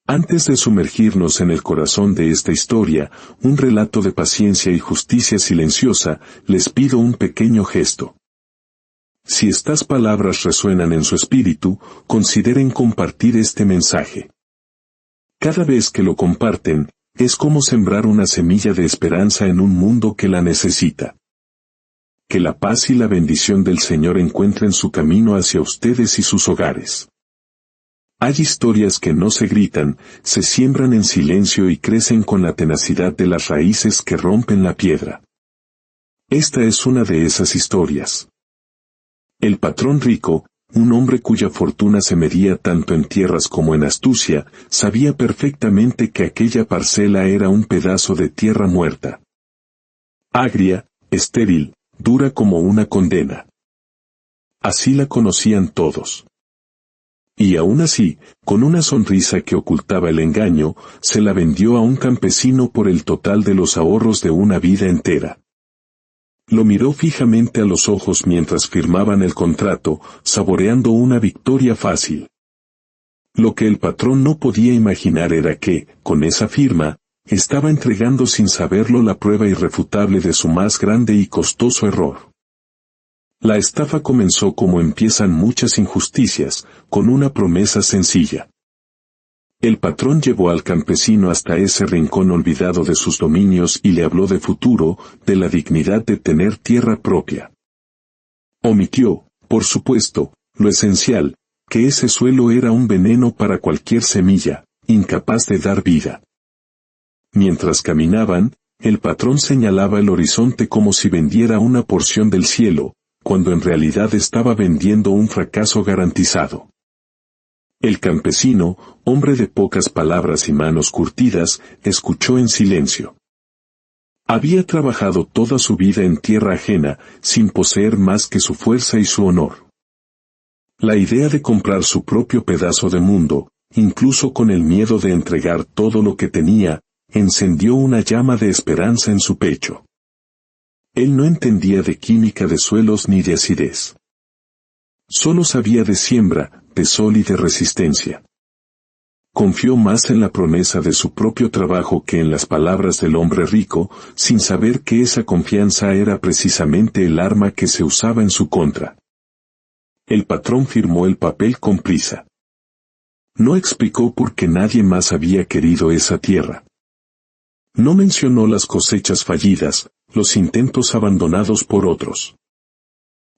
Antes de sumergirnos en el corazón de esta historia, un relato de paciencia y justicia silenciosa, les pido un pequeño gesto. Si estas palabras resuenan en su espíritu, consideren compartir este mensaje. Cada vez que lo comparten, es como sembrar una semilla de esperanza en un mundo que la necesita. Que la paz y la bendición del Señor encuentren su camino hacia ustedes y sus hogares. Hay historias que no se gritan, se siembran en silencio y crecen con la tenacidad de las raíces que rompen la piedra. Esta es una de esas historias. El patrón rico, un hombre cuya fortuna se medía tanto en tierras como en astucia, sabía perfectamente que aquella parcela era un pedazo de tierra muerta. Agria, estéril, dura como una condena. Así la conocían todos. Y aún así, con una sonrisa que ocultaba el engaño, se la vendió a un campesino por el total de los ahorros de una vida entera. Lo miró fijamente a los ojos mientras firmaban el contrato, saboreando una victoria fácil. Lo que el patrón no podía imaginar era que, con esa firma, estaba entregando sin saberlo la prueba irrefutable de su más grande y costoso error. La estafa comenzó como empiezan muchas injusticias, con una promesa sencilla. El patrón llevó al campesino hasta ese rincón olvidado de sus dominios y le habló de futuro, de la dignidad de tener tierra propia. Omitió, por supuesto, lo esencial, que ese suelo era un veneno para cualquier semilla, incapaz de dar vida. Mientras caminaban, el patrón señalaba el horizonte como si vendiera una porción del cielo, cuando en realidad estaba vendiendo un fracaso garantizado. El campesino, hombre de pocas palabras y manos curtidas, escuchó en silencio. Había trabajado toda su vida en tierra ajena, sin poseer más que su fuerza y su honor. La idea de comprar su propio pedazo de mundo, incluso con el miedo de entregar todo lo que tenía, encendió una llama de esperanza en su pecho. Él no entendía de química de suelos ni de acidez. Solo sabía de siembra, de sol y de resistencia. Confió más en la promesa de su propio trabajo que en las palabras del hombre rico, sin saber que esa confianza era precisamente el arma que se usaba en su contra. El patrón firmó el papel con prisa. No explicó por qué nadie más había querido esa tierra. No mencionó las cosechas fallidas, los intentos abandonados por otros.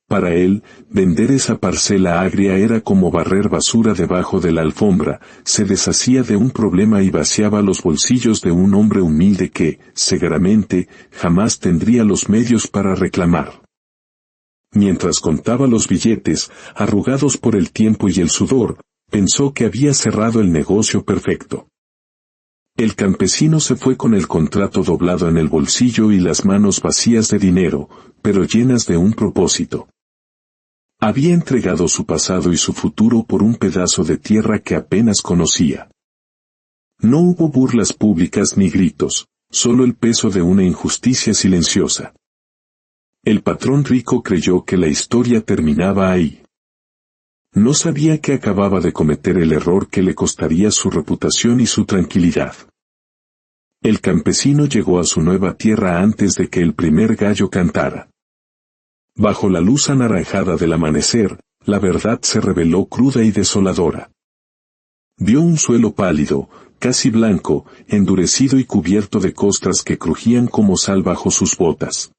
Para él, vender esa parcela agria era como barrer basura debajo de la alfombra, se deshacía de un problema y vaciaba los bolsillos de un hombre humilde que, seguramente, jamás tendría los medios para reclamar. Mientras contaba los billetes, arrugados por el tiempo y el sudor, pensó que había cerrado el negocio perfecto. El campesino se fue con el contrato doblado en el bolsillo y las manos vacías de dinero, pero llenas de un propósito. Había entregado su pasado y su futuro por un pedazo de tierra que apenas conocía. No hubo burlas públicas ni gritos, solo el peso de una injusticia silenciosa. El patrón rico creyó que la historia terminaba ahí. No sabía que acababa de cometer el error que le costaría su reputación y su tranquilidad. El campesino llegó a su nueva tierra antes de que el primer gallo cantara. Bajo la luz anaranjada del amanecer, la verdad se reveló cruda y desoladora. Vio un suelo pálido, casi blanco, endurecido y cubierto de costras que crujían como sal bajo sus botas.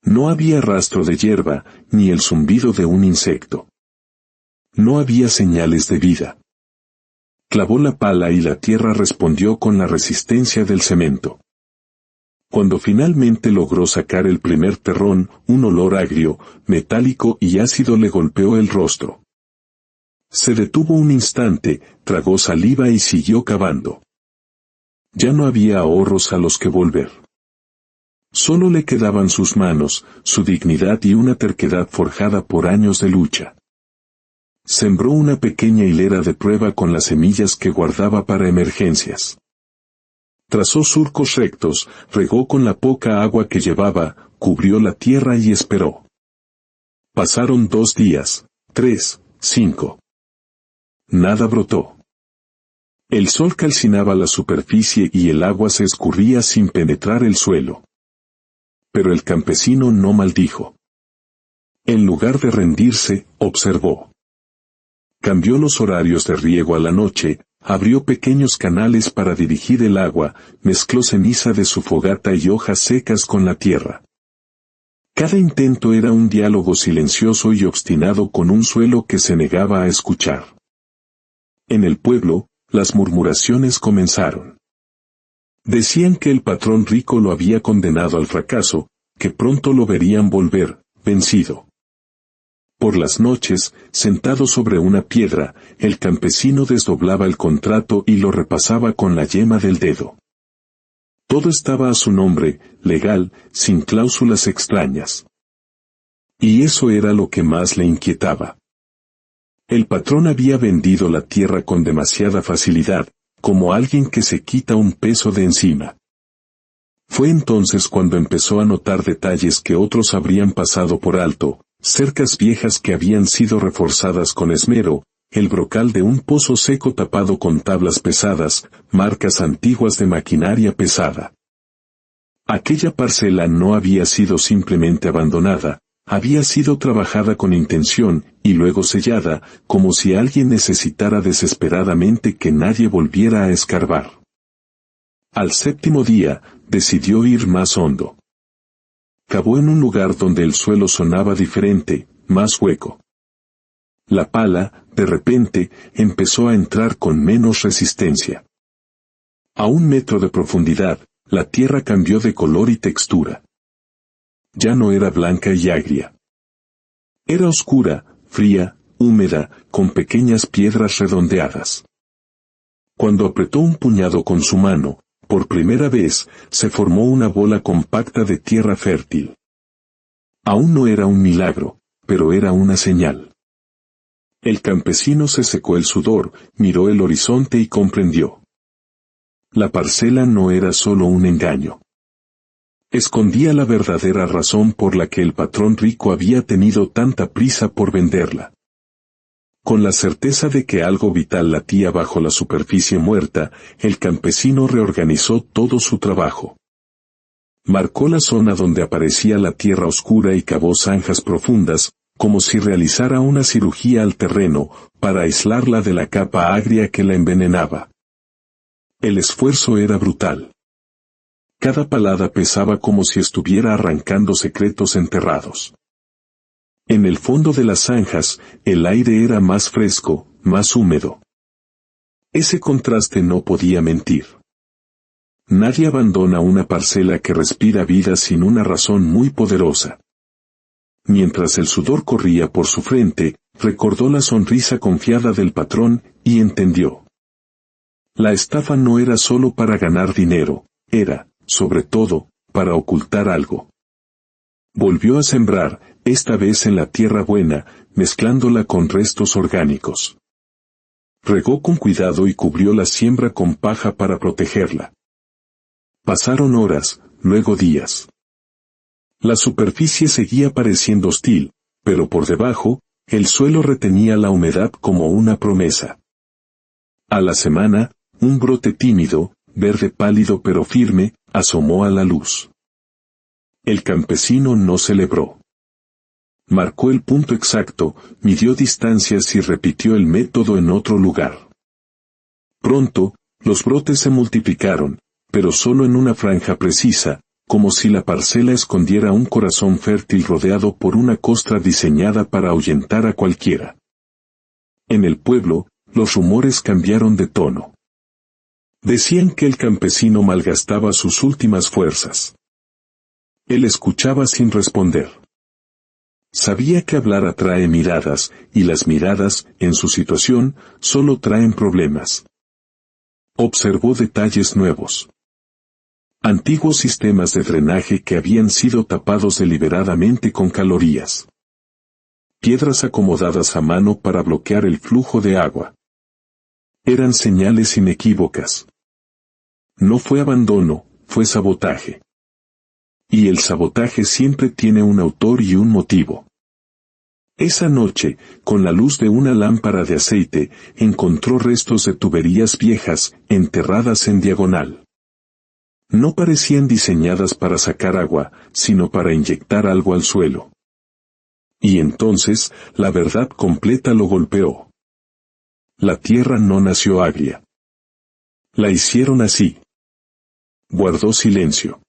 No había rastro de hierba, ni el zumbido de un insecto. No había señales de vida. Clavó la pala y la tierra respondió con la resistencia del cemento. Cuando finalmente logró sacar el primer terrón, un olor agrio, metálico y ácido le golpeó el rostro. Se detuvo un instante, tragó saliva y siguió cavando. Ya no había ahorros a los que volver. Solo le quedaban sus manos, su dignidad y una terquedad forjada por años de lucha. Sembró una pequeña hilera de prueba con las semillas que guardaba para emergencias. Trazó surcos rectos, regó con la poca agua que llevaba, cubrió la tierra y esperó. Pasaron 2 días, 3, 5. Nada brotó. El sol calcinaba la superficie y el agua se escurría sin penetrar el suelo. Pero el campesino no maldijo. En lugar de rendirse, observó. Cambió los horarios de riego a la noche, abrió pequeños canales para dirigir el agua, mezcló ceniza de su fogata y hojas secas con la tierra. Cada intento era un diálogo silencioso y obstinado con un suelo que se negaba a escuchar. En el pueblo, las murmuraciones comenzaron. Decían que el patrón rico lo había condenado al fracaso, que pronto lo verían volver, vencido. Por las noches, sentado sobre una piedra, el campesino desdoblaba el contrato y lo repasaba con la yema del dedo. Todo estaba a su nombre, legal, sin cláusulas extrañas. Y eso era lo que más le inquietaba. El patrón había vendido la tierra con demasiada facilidad, como alguien que se quita un peso de encima. Fue entonces cuando empezó a notar detalles que otros habrían pasado por alto, cercas viejas que habían sido reforzadas con esmero, el brocal de un pozo seco tapado con tablas pesadas, marcas antiguas de maquinaria pesada. Aquella parcela no había sido simplemente abandonada, había sido trabajada con intención, y luego sellada, como si alguien necesitara desesperadamente que nadie volviera a escarbar. Al séptimo día, decidió ir más hondo. Cavó en un lugar donde el suelo sonaba diferente, más hueco. La pala, de repente, empezó a entrar con menos resistencia. A 1 metro de profundidad, la tierra cambió de color y textura. Ya no era blanca y agria. Era oscura, fría, húmeda, con pequeñas piedras redondeadas. Cuando apretó un puñado con su mano, por primera vez, se formó una bola compacta de tierra fértil. Aún no era un milagro, pero era una señal. El campesino se secó el sudor, miró el horizonte y comprendió. La parcela no era solo un engaño. Escondía la verdadera razón por la que el patrón rico había tenido tanta prisa por venderla. Con la certeza de que algo vital latía bajo la superficie muerta, el campesino reorganizó todo su trabajo. Marcó la zona donde aparecía la tierra oscura y cavó zanjas profundas, como si realizara una cirugía al terreno, para aislarla de la capa agria que la envenenaba. El esfuerzo era brutal. Cada palada pesaba como si estuviera arrancando secretos enterrados. En el fondo de las zanjas, el aire era más fresco, más húmedo. Ese contraste no podía mentir. Nadie abandona una parcela que respira vida sin una razón muy poderosa. Mientras el sudor corría por su frente, recordó la sonrisa confiada del patrón, y entendió. La estafa no era solo para ganar dinero, era, sobre todo, para ocultar algo. Volvió a sembrar, esta vez en la tierra buena, mezclándola con restos orgánicos. Regó con cuidado y cubrió la siembra con paja para protegerla. Pasaron horas, luego días. La superficie seguía pareciendo hostil, pero por debajo, el suelo retenía la humedad como una promesa. A la semana, un brote tímido, verde pálido pero firme, asomó a la luz. El campesino no celebró. Marcó el punto exacto, midió distancias y repitió el método en otro lugar. Pronto, los brotes se multiplicaron, pero solo en una franja precisa, como si la parcela escondiera un corazón fértil rodeado por una costra diseñada para ahuyentar a cualquiera. En el pueblo, los rumores cambiaron de tono. Decían que el campesino malgastaba sus últimas fuerzas. Él escuchaba sin responder. Sabía que hablar atrae miradas, y las miradas, en su situación, solo traen problemas. Observó detalles nuevos. Antiguos sistemas de drenaje que habían sido tapados deliberadamente con calorías. Piedras acomodadas a mano para bloquear el flujo de agua. Eran señales inequívocas. No fue abandono, fue sabotaje. Y el sabotaje siempre tiene un autor y un motivo. Esa noche, con la luz de una lámpara de aceite, encontró restos de tuberías viejas, enterradas en diagonal. No parecían diseñadas para sacar agua, sino para inyectar algo al suelo. Y entonces, la verdad completa lo golpeó. La tierra no nació agria. La hicieron así. Guardó silencio.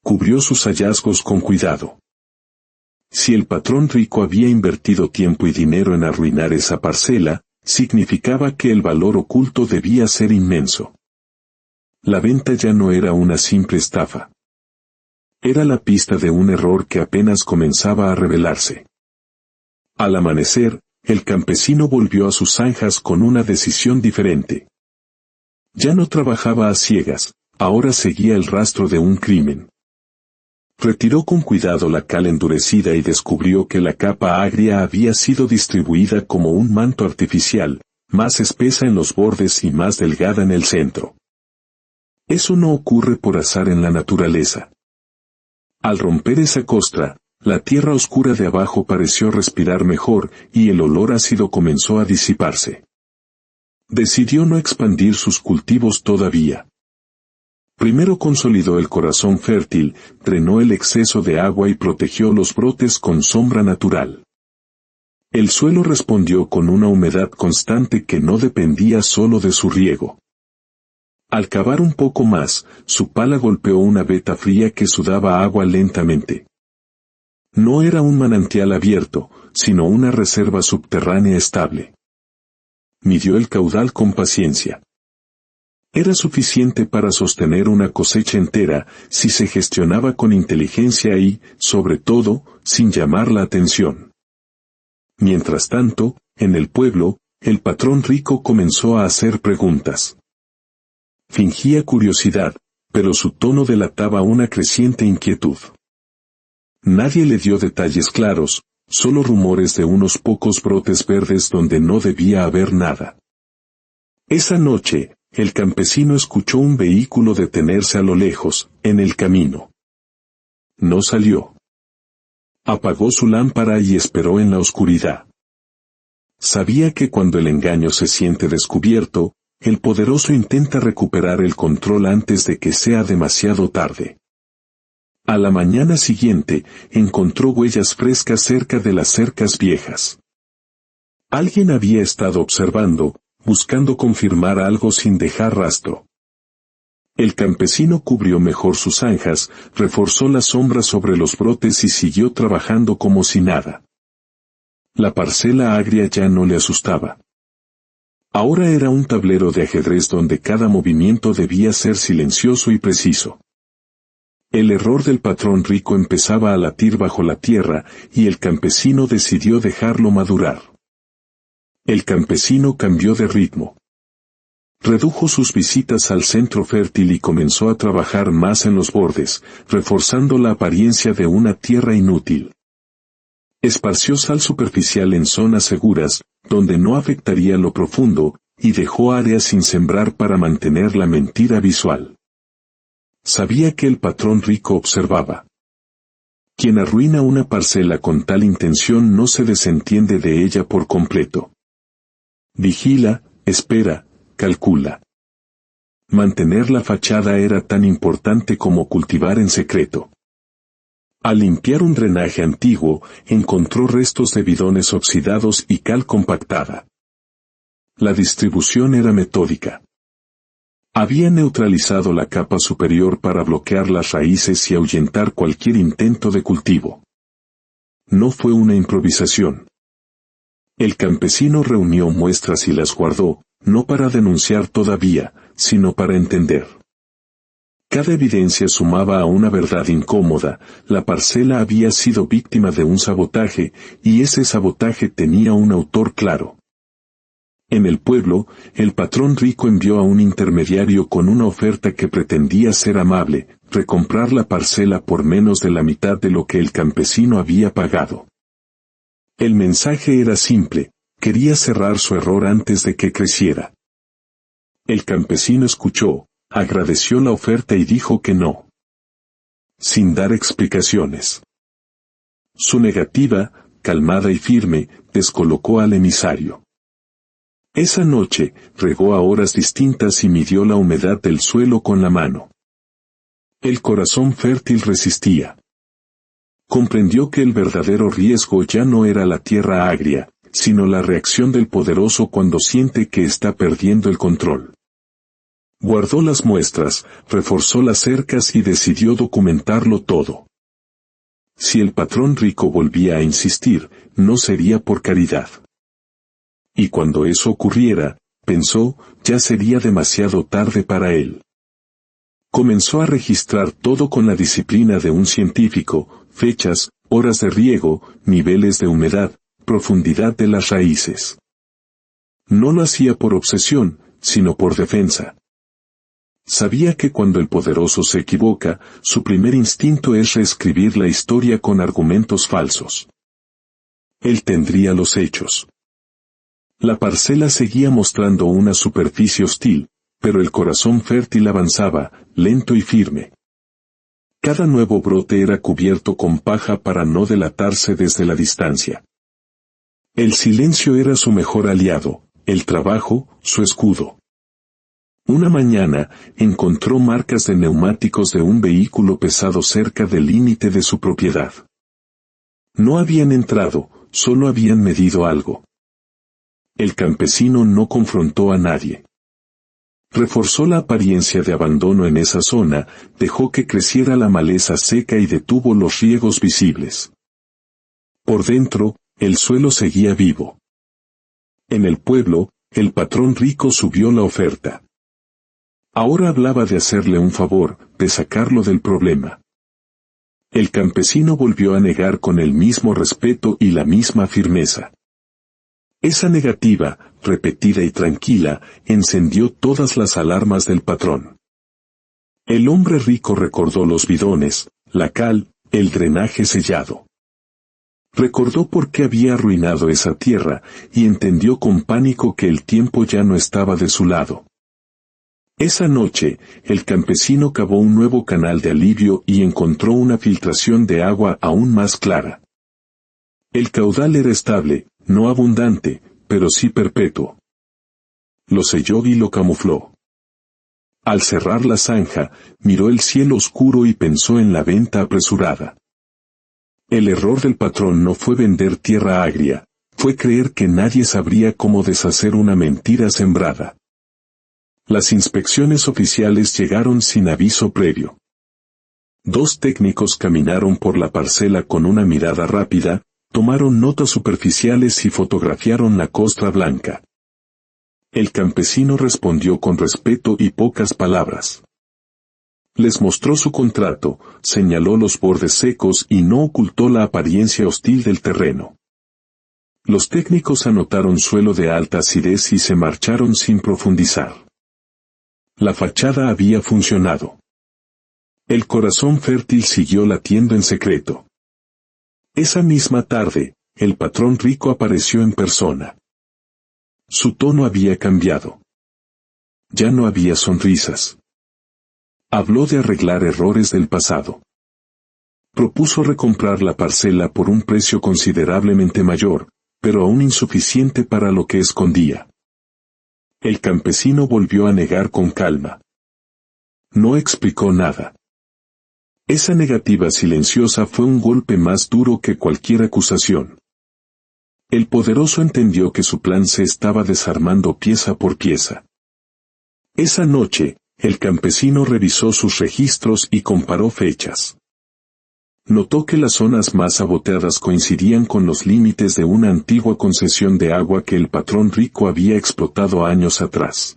Cubrió sus hallazgos con cuidado. Si el patrón rico había invertido tiempo y dinero en arruinar esa parcela, significaba que el valor oculto debía ser inmenso. La venta ya no era una simple estafa. Era la pista de un error que apenas comenzaba a revelarse. Al amanecer, el campesino volvió a sus zanjas con una decisión diferente. Ya no trabajaba a ciegas, ahora seguía el rastro de un crimen. Retiró con cuidado la cal endurecida y descubrió que la capa agria había sido distribuida como un manto artificial, más espesa en los bordes y más delgada en el centro. Eso no ocurre por azar en la naturaleza. Al romper esa costra, la tierra oscura de abajo pareció respirar mejor y el olor ácido comenzó a disiparse. Decidió no expandir sus cultivos todavía. Primero consolidó el corazón fértil, drenó el exceso de agua y protegió los brotes con sombra natural. El suelo respondió con una humedad constante que no dependía solo de su riego. Al cavar un poco más, su pala golpeó una veta fría que sudaba agua lentamente. No era un manantial abierto, sino una reserva subterránea estable. Midió el caudal con paciencia. Era suficiente para sostener una cosecha entera si se gestionaba con inteligencia y, sobre todo, sin llamar la atención. Mientras tanto, en el pueblo, el patrón rico comenzó a hacer preguntas. Fingía curiosidad, pero su tono delataba una creciente inquietud. Nadie le dio detalles claros, solo rumores de unos pocos brotes verdes donde no debía haber nada. Esa noche, el campesino escuchó un vehículo detenerse a lo lejos, en el camino. No salió. Apagó su lámpara y esperó en la oscuridad. Sabía que cuando el engaño se siente descubierto, el poderoso intenta recuperar el control antes de que sea demasiado tarde. A la mañana siguiente, encontró huellas frescas cerca de las cercas viejas. Alguien había estado observando, buscando confirmar algo sin dejar rastro. El campesino cubrió mejor sus zanjas, reforzó la sombra sobre los brotes y siguió trabajando como si nada. La parcela agria ya no le asustaba. Ahora era un tablero de ajedrez donde cada movimiento debía ser silencioso y preciso. El error del patrón rico empezaba a latir bajo la tierra y el campesino decidió dejarlo madurar. El campesino cambió de ritmo. Redujo sus visitas al centro fértil y comenzó a trabajar más en los bordes, reforzando la apariencia de una tierra inútil. Esparció sal superficial en zonas seguras, donde no afectaría lo profundo, y dejó áreas sin sembrar para mantener la mentira visual. Sabía que el patrón rico observaba. Quien arruina una parcela con tal intención no se desentiende de ella por completo. Vigila, espera, calcula. Mantener la fachada era tan importante como cultivar en secreto. Al limpiar un drenaje antiguo, encontró restos de bidones oxidados y cal compactada. La distribución era metódica. Había neutralizado la capa superior para bloquear las raíces y ahuyentar cualquier intento de cultivo. No fue una improvisación. El campesino reunió muestras y las guardó, no para denunciar todavía, sino para entender. Cada evidencia sumaba a una verdad incómoda: la parcela había sido víctima de un sabotaje, y ese sabotaje tenía un autor claro. En el pueblo, el patrón rico envió a un intermediario con una oferta que pretendía ser amable, recomprar la parcela por menos de la mitad de lo que el campesino había pagado. El mensaje era simple: quería cerrar su error antes de que creciera. El campesino escuchó, agradeció la oferta y dijo que no, sin dar explicaciones. Su negativa, calmada y firme, descolocó al emisario. Esa noche, regó a horas distintas y midió la humedad del suelo con la mano. El corazón fértil resistía. Comprendió que el verdadero riesgo ya no era la tierra agria, sino la reacción del poderoso cuando siente que está perdiendo el control. Guardó las muestras, reforzó las cercas y decidió documentarlo todo. Si el patrón rico volvía a insistir, no sería por caridad. Y cuando eso ocurriera, pensó, ya sería demasiado tarde para él. Comenzó a registrar todo con la disciplina de un científico, fechas, horas de riego, niveles de humedad, profundidad de las raíces. No lo hacía por obsesión, sino por defensa. Sabía que cuando el poderoso se equivoca, su primer instinto es reescribir la historia con argumentos falsos. Él tendría los hechos. La parcela seguía mostrando una superficie hostil, pero el corazón fértil avanzaba, lento y firme. Cada nuevo brote era cubierto con paja para no delatarse desde la distancia. El silencio era su mejor aliado, el trabajo, su escudo. Una mañana, encontró marcas de neumáticos de un vehículo pesado cerca del límite de su propiedad. No habían entrado, solo habían medido algo. El campesino no confrontó a nadie. Reforzó la apariencia de abandono en esa zona, dejó que creciera la maleza seca y detuvo los riegos visibles. Por dentro, el suelo seguía vivo. En el pueblo, el patrón rico subió la oferta. Ahora hablaba de hacerle un favor, de sacarlo del problema. El campesino volvió a negar con el mismo respeto y la misma firmeza. Esa negativa, repetida y tranquila, encendió todas las alarmas del patrón. El hombre rico recordó los bidones, la cal, el drenaje sellado. Recordó por qué había arruinado esa tierra, y entendió con pánico que el tiempo ya no estaba de su lado. Esa noche, el campesino cavó un nuevo canal de alivio y encontró una filtración de agua aún más clara. El caudal era estable, no abundante, pero sí perpetuo. Lo selló y lo camufló. Al cerrar la zanja, miró el cielo oscuro y pensó en la venta apresurada. El error del patrón no fue vender tierra agria, fue creer que nadie sabría cómo deshacer una mentira sembrada. Las inspecciones oficiales llegaron sin aviso previo. 2 técnicos caminaron por la parcela con una mirada rápida, tomaron notas superficiales y fotografiaron la costra blanca. El campesino respondió con respeto y pocas palabras. Les mostró su contrato, señaló los bordes secos y no ocultó la apariencia hostil del terreno. Los técnicos anotaron suelo de alta acidez y se marcharon sin profundizar. La fachada había funcionado. El corazón fértil siguió latiendo en secreto. Esa misma tarde, el patrón rico apareció en persona. Su tono había cambiado. Ya no había sonrisas. Habló de arreglar errores del pasado. Propuso recomprar la parcela por un precio considerablemente mayor, pero aún insuficiente para lo que escondía. El campesino volvió a negar con calma. No explicó nada. Esa negativa silenciosa fue un golpe más duro que cualquier acusación. El poderoso entendió que su plan se estaba desarmando pieza por pieza. Esa noche, el campesino revisó sus registros y comparó fechas. Notó que las zonas más saboteadas coincidían con los límites de una antigua concesión de agua que el patrón rico había explotado años atrás.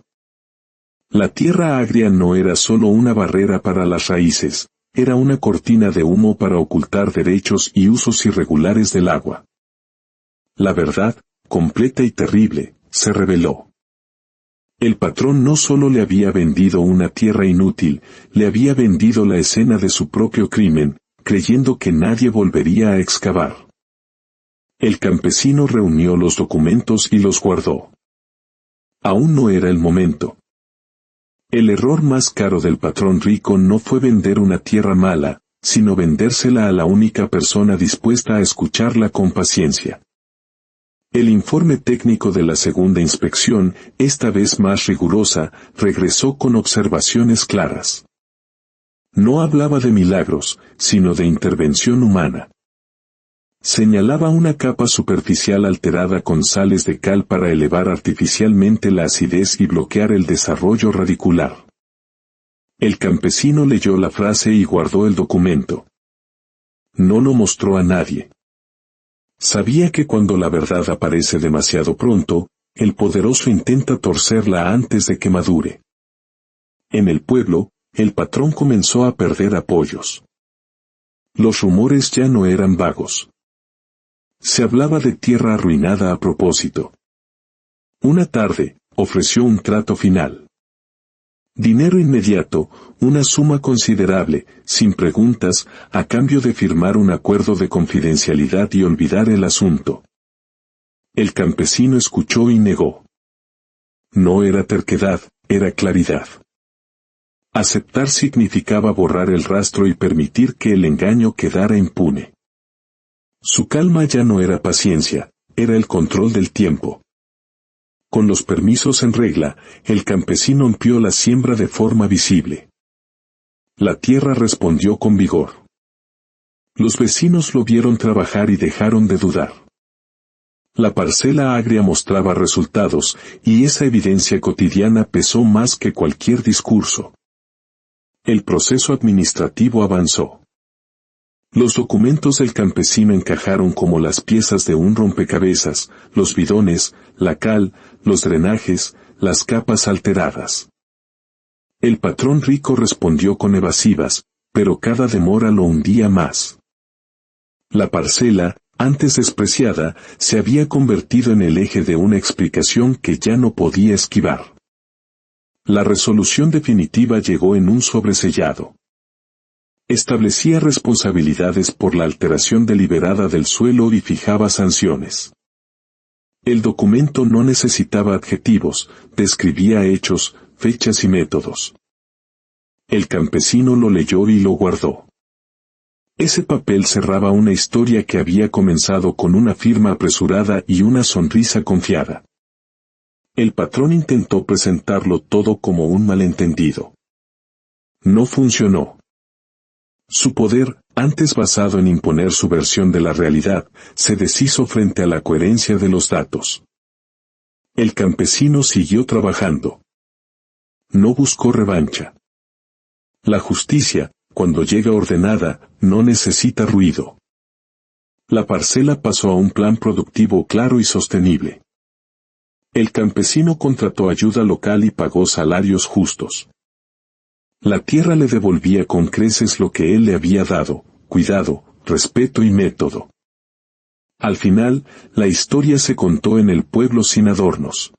La tierra agria no era solo una barrera para las raíces, era una cortina de humo para ocultar derechos y usos irregulares del agua. La verdad, completa y terrible, se reveló. El patrón no solo le había vendido una tierra inútil, le había vendido la escena de su propio crimen, creyendo que nadie volvería a excavar. El campesino reunió los documentos y los guardó. Aún no era el momento. El error más caro del patrón rico no fue vender una tierra mala, sino vendérsela a la única persona dispuesta a escucharla con paciencia. El informe técnico de la segunda inspección, esta vez más rigurosa, regresó con observaciones claras. No hablaba de milagros, sino de intervención humana. Señalaba una capa superficial alterada con sales de cal para elevar artificialmente la acidez y bloquear el desarrollo radicular. El campesino leyó la frase y guardó el documento. No lo mostró a nadie. Sabía que cuando la verdad aparece demasiado pronto, el poderoso intenta torcerla antes de que madure. En el pueblo, el patrón comenzó a perder apoyos. Los rumores ya no eran vagos. Se hablaba de tierra arruinada a propósito. Una tarde, ofreció un trato final. Dinero inmediato, una suma considerable, sin preguntas, a cambio de firmar un acuerdo de confidencialidad y olvidar el asunto. El campesino escuchó y negó. No era terquedad, era claridad. Aceptar significaba borrar el rastro y permitir que el engaño quedara impune. Su calma ya no era paciencia, era el control del tiempo. Con los permisos en regla, el campesino amplió la siembra de forma visible. La tierra respondió con vigor. Los vecinos lo vieron trabajar y dejaron de dudar. La parcela agria mostraba resultados, y esa evidencia cotidiana pesó más que cualquier discurso. El proceso administrativo avanzó. Los documentos del campesino encajaron como las piezas de un rompecabezas, los bidones, la cal, los drenajes, las capas alteradas. El patrón rico respondió con evasivas, pero cada demora lo hundía más. La parcela, antes despreciada, se había convertido en el eje de una explicación que ya no podía esquivar. La resolución definitiva llegó en un sobresellado. Establecía responsabilidades por la alteración deliberada del suelo y fijaba sanciones. El documento no necesitaba adjetivos, describía hechos, fechas y métodos. El campesino lo leyó y lo guardó. Ese papel cerraba una historia que había comenzado con una firma apresurada y una sonrisa confiada. El patrón intentó presentarlo todo como un malentendido. No funcionó. Su poder, antes basado en imponer su versión de la realidad, se deshizo frente a la coherencia de los datos. El campesino siguió trabajando. No buscó revancha. La justicia, cuando llega ordenada, no necesita ruido. La parcela pasó a un plan productivo claro y sostenible. El campesino contrató ayuda local y pagó salarios justos. La tierra le devolvía con creces lo que él le había dado, cuidado, respeto y método. Al final, la historia se contó en el pueblo sin adornos.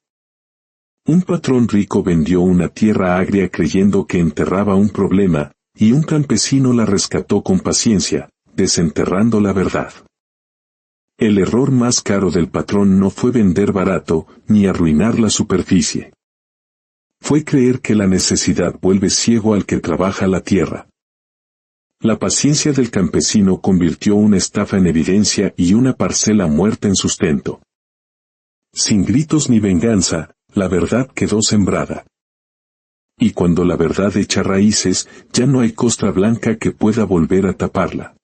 Un patrón rico vendió una tierra agria creyendo que enterraba un problema, y un campesino la rescató con paciencia, desenterrando la verdad. El error más caro del patrón no fue vender barato, ni arruinar la superficie. Fue creer que la necesidad vuelve ciego al que trabaja la tierra. La paciencia del campesino convirtió una estafa en evidencia y una parcela muerta en sustento. Sin gritos ni venganza, la verdad quedó sembrada. Y cuando la verdad echa raíces, ya no hay costra blanca que pueda volver a taparla.